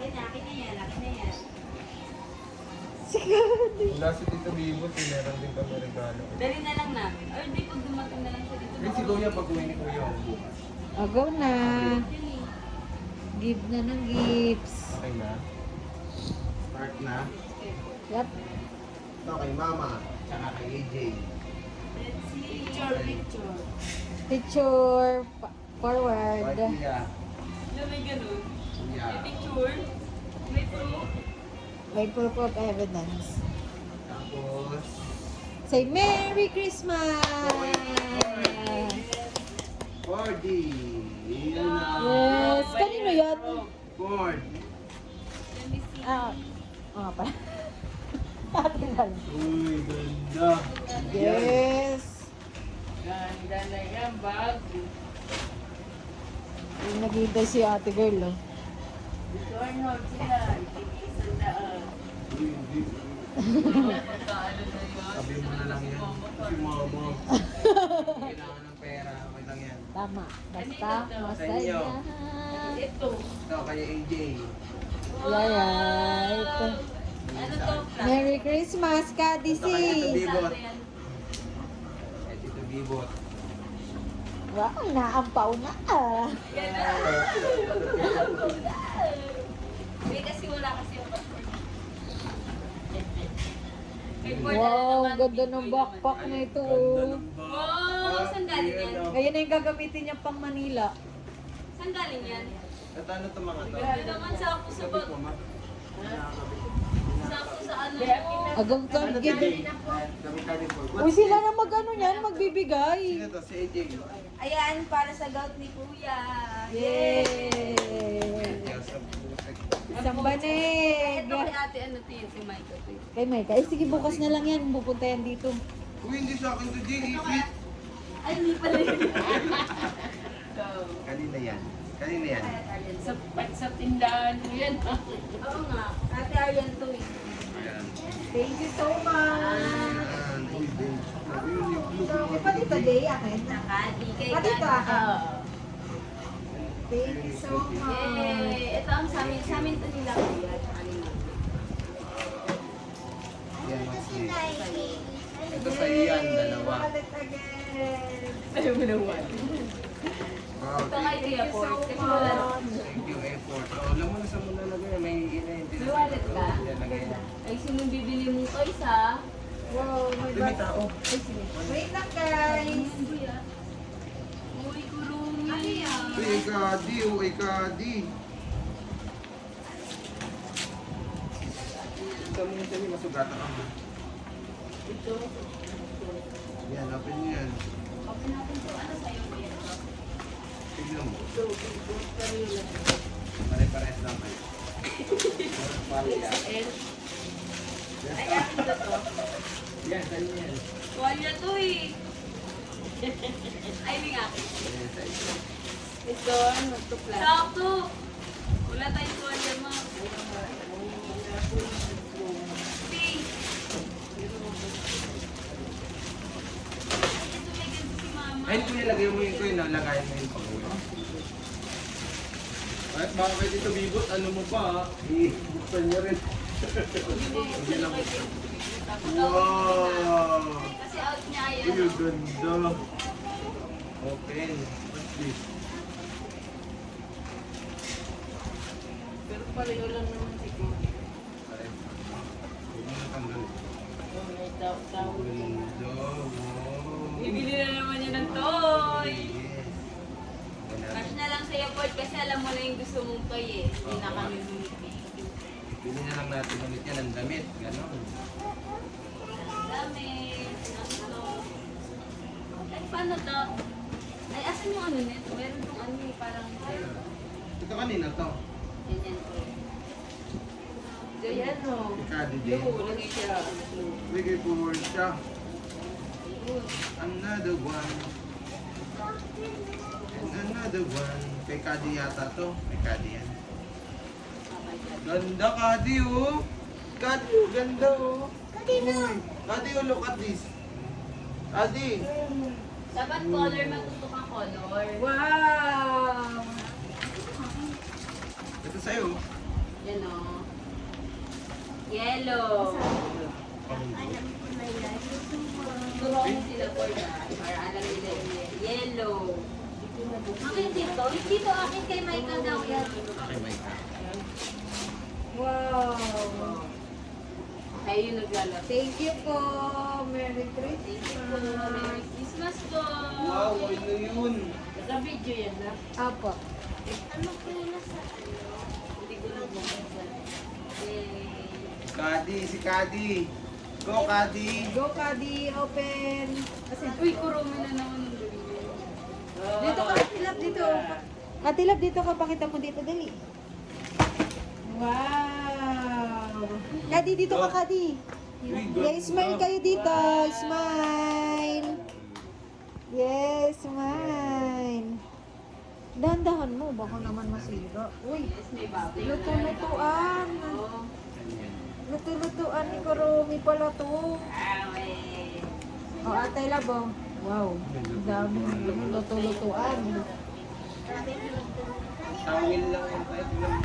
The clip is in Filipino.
Akin na yan, akin na yan. Wala si Tito Bibo, meron din kami regalo. Dali na lang namin. Or di, pag dumating na lang siya dito. Rin si Kuya, pag uwi ni Kuya ako bukas. O, go na. Yun eh. Give na ng gifts. Okay na? Start na? Yep. Ito kay Mama, tsaka kay AJ. Let's see. Picture. Picture. Forward. Kay Kuya. Ano may ganun? Kuya. May picture. May proof. May proof of evidence. Tapos, Say Merry Christmas! 4D. Yun na. Yes! Kanino yan? Ford. Let me see. Ah, nga pala. Atin lang. Uy, ganda. Yes! Ganda na yan, bago. Yung naghihintay si ate girl, oh. Dito Arnold sila. Isang daan. Uy, hindi. Nakaano na yun. Sabi mo na lang yan. Si Mama. Kailangan ng pera. Okay lang yan. Tama. Basta Ano ito? masaya. Ito. Ito kay AJ. Right. Ano to? Merry Christmas, Kadisi! Ito kay Tito Bibot. Sakto yan. Kay Tito Bibot. Wow, naampaw na ah. Hindi kasi wala kasi yung passport. Wow, ganda ng backpack na ito. Ganda ng Wow, saan galing yan? Ngayon na yung gagamitin niya pang Manila. Saan galing yan? At ano ito mga to? Grabe naman sa ako sa bag. Sabi ko, ma. Sa ako sa ano. Agang Ano to, kagid. AJ? Kami kami po. Uy, sila na mag-ano niyan, magbibigay. Sino to? Si AJ. Ayan, para sa gout ni Kuya. Yay! Yes, sa putek. Isang banig. Ito kay ate, ano to yun, si Mike. Ito yun. Kay Mike, ay sige bukas na lang yan, pupunta yan dito. Uy, hindi sa akin to, Jay. Ito kaya... Ay, hindi pala yun. Kanina yan. Kanina yan. Sa tindahan mo yan. Oo nga. Ate Aryan to eh. Ayan. Thank you so much. Ayan. Uy, Ben. Sabi yun yung blue. Pati today, akin. Nakadi kay Pati ito, Kadi. ah. Thank you so much. Yay! Ito ang sa amin to nila Kuya. Yan, mas ito sa iyan, dalawa. Balik again. Ayaw mo naman. Wow, Ito kay Kuya Port. Kasi wala na. thank you, effort. Oh, alam mo na sa muna lagay. May ina-hindi May wallet ka? Yan, lagay na. Ay, sinong bibili mong toys ha? Wow, my May God. tao. Ay, sige. Wait lang guys. Ayun, Kuya. Uy, kurungi. Ano yan? Uy, ay kadi. Uy, ay kadi. Sa mga sa'yo, masugatan ka mo. Ito. Yan, open nyo yan. Open natin to. Ano sa'yo, Kuya? Tignan mo. Ito. Pero yun lang. Pare-pares lang kayo. Pare yan. L. Ay, akin na to. Yan, sa'yo yan. Tuwalya to eh. Ay, may akin. Yan, sa'yo. Ito, ano to plastic? Sakto! Wala tayong tuwalya mo. Pink. Ay, ito may ganito si Mama. Ayun, kung nilagay mo yung coin, nalagayan mo yung pag-uwi. Ay, baka kay Tito Bibot, ano mo pa ha? Buksan niya rin. Hindi lang. Tapos Wow! kasi out niya Uy, yan. ang ganda. Open. What's this? Pero pareho lang naman siguro. Pare. Huwag mo natanggal. May tao. Ganda. Wow. Bibili na naman yan ng toy. Yes. Ganda. Cash na lang sa'yo, Port, kasi alam mo na yung gusto mong toy eh. Hindi na kami bumibili. Bili na lang natin ulit yan ang damit. Ganon. Damit. Ano? Ay, paano to? Ay, asan yung ano nito? Meron tong ano eh, parang... Ito kanina to. Ganyan ko. So, yan o. Ikadi din. Lagay siya. Bigay forward siya. Blue. Another one. And another one. Kay Kadi yata to. Kay Kadi yan. Ganda Kadi oh. Kadi oh, ganda oh. Kadi na. Kadi oh, look at this. Kadi. Dapat color, matuto kang color. Wow! Ito sa'yo. Yan o. Yellow. Turuan mo sila for that. Para alam nila yung yellow. Akin dito. Dito akin kay Micah daw yan. Okay, may ka. Wow. Kayo yung naglalaro. Thank you po. Merry Thank you po. Christmas. Merry Christmas po. Wow, ano yun? Naka-video yan na. Apo. Ano po yung nasa Hindi ko lang buksan. Yay. Kadi, si Kadi. Go, Kadi. Go, Kadi. Open. Kasi, Uy, kurumi na naman ng gabi. dito ka, Katilap, dito. Katilap, dito ka. Pakita mo dito, dali. Wow. Kadi, dito ka, Kadi. Uy, Yeah, smile kayo dito. Smile. Yes, smile. Dahan-dahan mo. Baka naman masira. Uy, Yes, may baboy. luto-lutuan. Oo. Luto-lutuan ni Kurumi pala to. Awe. O, Ate Labo. Wow. Ang dami luto-lutuan. Tawil lang yung type lang.